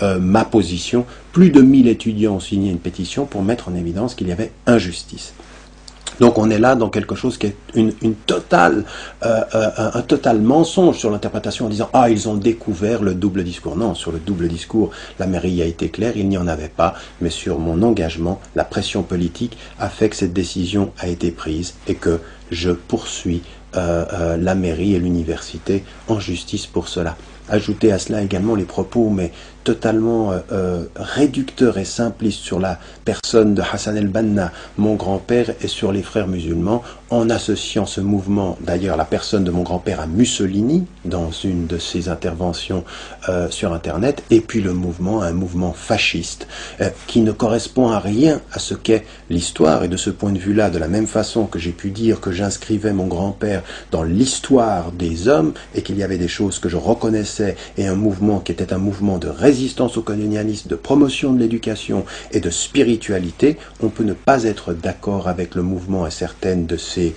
ma position. Plus de 1000 étudiants ont signé une pétition pour mettre en évidence qu'il y avait injustice. Donc on est là dans quelque chose qui est un total mensonge sur l'interprétation en disant « Ah, ils ont découvert le double discours ». Non, sur le double discours, la mairie a été claire, il n'y en avait pas, mais sur mon engagement, la pression politique a fait que cette décision a été prise et que je poursuis la mairie et l'université en justice pour cela. Ajouter à cela également les propos, mais totalement réducteurs et simplistes sur la personne de Hassan el-Banna, mon grand-père, et sur les frères musulmans, en associant ce mouvement, d'ailleurs la personne de mon grand-père à Mussolini, dans une de ses interventions sur Internet, et puis le mouvement à un mouvement fasciste, qui ne correspond à rien à ce qu'est l'histoire, et de ce point de vue-là, de la même façon que j'ai pu dire que j'inscrivais mon grand-père dans l'histoire des hommes, et qu'il y avait des choses que je reconnaissais, et un mouvement qui était un mouvement de résistance au colonialisme, de promotion de l'éducation et de spiritualité, on peut ne pas être d'accord avec le mouvement et certaines de ces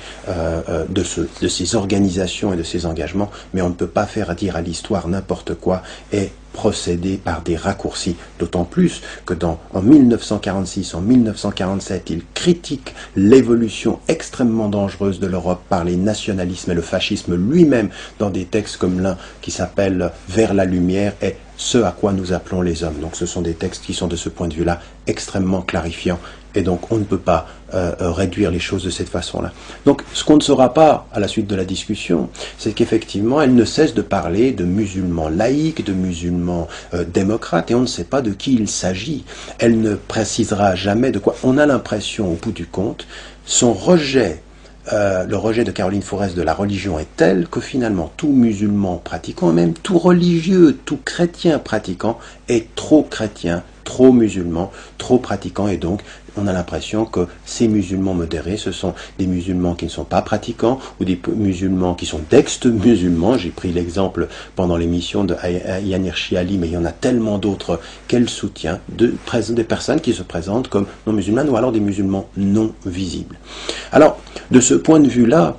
organisations et de ces engagements, mais on ne peut pas faire dire à l'histoire n'importe quoi et procéder par des raccourcis, d'autant plus que en 1946, en 1947, il critique l'évolution extrêmement dangereuse de l'Europe par les nationalismes et le fascisme lui-même dans des textes comme l'un qui s'appelle « Vers la lumière » et ce à quoi nous appelons les hommes. Donc ce sont des textes qui sont de ce point de vue-là extrêmement clarifiants et donc on ne peut pas réduire les choses de cette façon-là. Donc ce qu'on ne saura pas à la suite de la discussion, c'est qu'effectivement elle ne cesse de parler de musulmans laïcs, de musulmans démocrates et on ne sait pas de qui il s'agit. Elle ne précisera jamais de quoi. On a l'impression au bout du compte, son rejet le rejet de Caroline Forest de la religion est tel que finalement tout musulman pratiquant, et même tout religieux, tout chrétien pratiquant est trop chrétien, trop musulman, trop pratiquant et donc on a l'impression que ces musulmans modérés, ce sont des musulmans qui ne sont pas pratiquants ou des musulmans qui sont d'ex-musulmans. J'ai pris l'exemple pendant l'émission de Yann Hirsi Ali, mais il y en a tellement d'autres qu'elle soutient, des personnes qui se présentent comme non musulmanes ou alors des musulmans non visibles. Alors, de ce point de vue-là,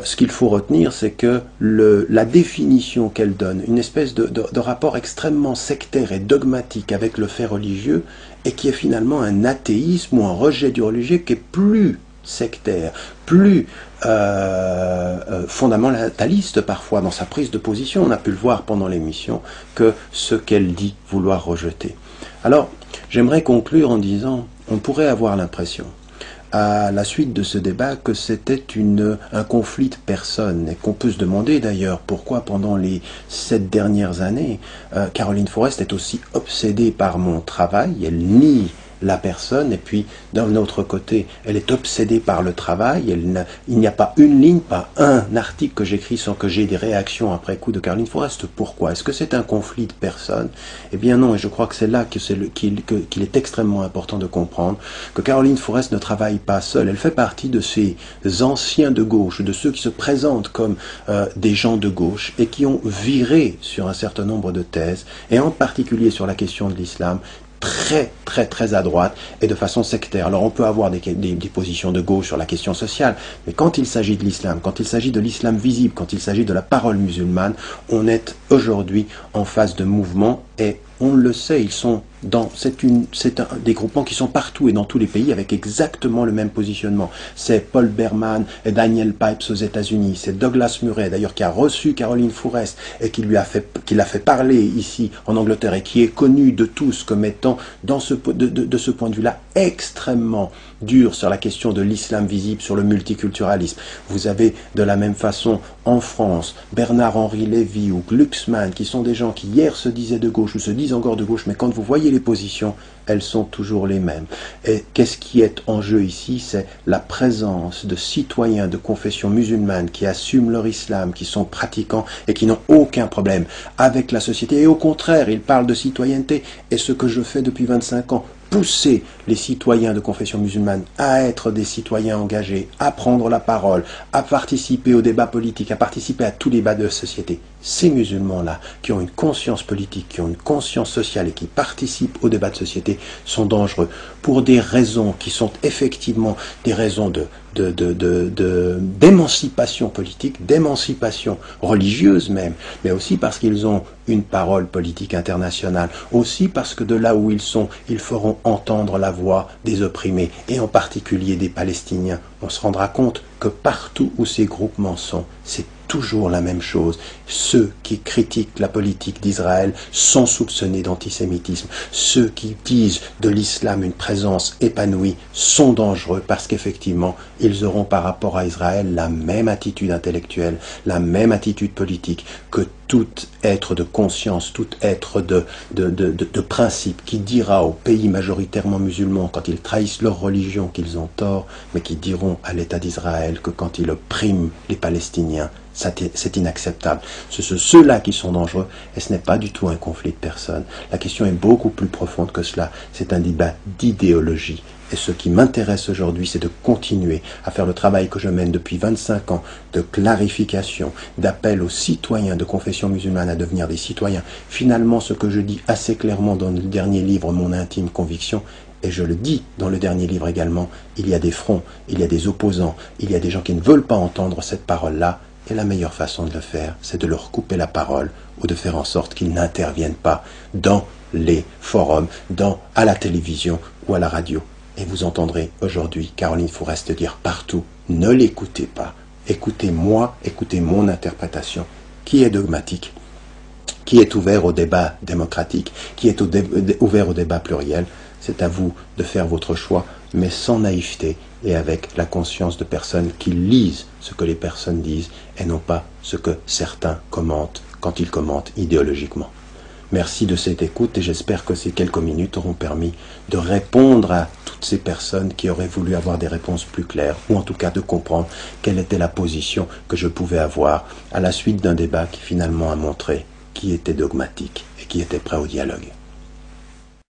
ce qu'il faut retenir, c'est que la définition qu'elle donne, une espèce de rapport extrêmement sectaire et dogmatique avec le fait religieux, et qui est finalement un athéisme ou un rejet du religieux qui est plus sectaire, plus fondamentaliste parfois dans sa prise de position, on a pu le voir pendant l'émission, que ce qu'elle dit vouloir rejeter. Alors, j'aimerais conclure en disant, on pourrait avoir l'impression, à la suite de ce débat, que c'était un conflit de personnes, et qu'on peut se demander d'ailleurs pourquoi pendant les 7 dernières années, Caroline Forest est aussi obsédée par mon travail, elle nie la personne, et puis d'un autre côté, elle est obsédée par le travail, il n'y a pas une ligne, pas un article que j'écris sans que j'ai des réactions après coup de Caroline Forest. Pourquoi? Est-ce que c'est un conflit de personnes? Eh bien non, et je crois que c'est là qu'il est extrêmement important de comprendre que Caroline Forest ne travaille pas seule, elle fait partie de ces anciens de gauche, de ceux qui se présentent comme des gens de gauche et qui ont viré sur un certain nombre de thèses, et en particulier sur la question de l'islam, très à droite et de façon sectaire. Alors on peut avoir des positions de gauche sur la question sociale, mais quand il s'agit de l'islam, quand il s'agit de l'islam visible, quand il s'agit de la parole musulmane, on est aujourd'hui en face de mouvements et on le sait, c'est des groupements qui sont partout et dans tous les pays avec exactement le même positionnement. C'est Paul Berman et Daniel Pipes aux États-Unis, c'est Douglas Murray d'ailleurs qui a reçu Caroline Forest et qui l'a fait parler ici en Angleterre et qui est connu de tous comme étant de ce point de vue-là extrêmement dur sur la question de l'islam visible, sur le multiculturalisme. Vous avez de la même façon en France Bernard-Henri Lévy ou Glucksmann qui sont des gens qui hier se disaient de gauche ou se disent encore de gauche, mais quand vous voyez les positions, elles sont toujours les mêmes. Et qu'est-ce qui est en jeu ici? C'est la présence de citoyens de confession musulmane qui assument leur islam, qui sont pratiquants et qui n'ont aucun problème avec la société. Et au contraire, ils parlent de citoyenneté. Et ce que je fais depuis 25 ans, pousser les citoyens de confession musulmane à être des citoyens engagés, à prendre la parole, à participer au débat politique, à participer à tous les débats de société. Ces musulmans-là, qui ont une conscience politique, qui ont une conscience sociale et qui participent au débat de société, sont dangereux pour des raisons qui sont effectivement des raisons d'émancipation politique, d'émancipation religieuse même, mais aussi parce qu'ils ont une parole politique internationale, aussi parce que de là où ils sont, ils feront entendre la voix des opprimés, et en particulier des Palestiniens. On se rendra compte que partout où ces groupements sont, c'est toujours la même chose. Ceux qui critiquent la politique d'Israël sont soupçonnés d'antisémitisme. Ceux qui disent de l'islam une présence épanouie sont dangereux parce qu'effectivement, ils auront par rapport à Israël la même attitude intellectuelle, la même attitude politique que tout être de conscience, tout être de principe qui dira aux pays majoritairement musulmans quand ils trahissent leur religion qu'ils ont tort, mais qui diront à l'État d'Israël que quand il opprime les Palestiniens, c'est inacceptable. Ce sont ceux-là qui sont dangereux et ce n'est pas du tout un conflit de personnes. La question est beaucoup plus profonde que cela. C'est un débat d'idéologie. Et ce qui m'intéresse aujourd'hui, c'est de continuer à faire le travail que je mène depuis 25 ans de clarification, d'appel aux citoyens de confession musulmane à devenir des citoyens. Finalement, ce que je dis assez clairement dans le dernier livre, Mon intime conviction, et je le dis dans le dernier livre également, il y a des fronts, il y a des opposants, il y a des gens qui ne veulent pas entendre cette parole-là, et la meilleure façon de le faire, c'est de leur couper la parole ou de faire en sorte qu'ils n'interviennent pas dans les forums, à la télévision ou à la radio. Et vous entendrez aujourd'hui Caroline Fourest dire partout, ne l'écoutez pas, écoutez-moi, écoutez mon interprétation, qui est dogmatique, qui est ouvert au débat démocratique, qui est ouvert au débat pluriel. C'est à vous de faire votre choix, mais sans naïveté et avec la conscience de personnes qui lisent ce que les personnes disent et non pas ce que certains commentent quand ils commentent idéologiquement. Merci de cette écoute et j'espère que ces quelques minutes auront permis de répondre à toutes ces personnes qui auraient voulu avoir des réponses plus claires ou en tout cas de comprendre quelle était la position que je pouvais avoir à la suite d'un débat qui finalement a montré qui était dogmatique et qui était prêt au dialogue.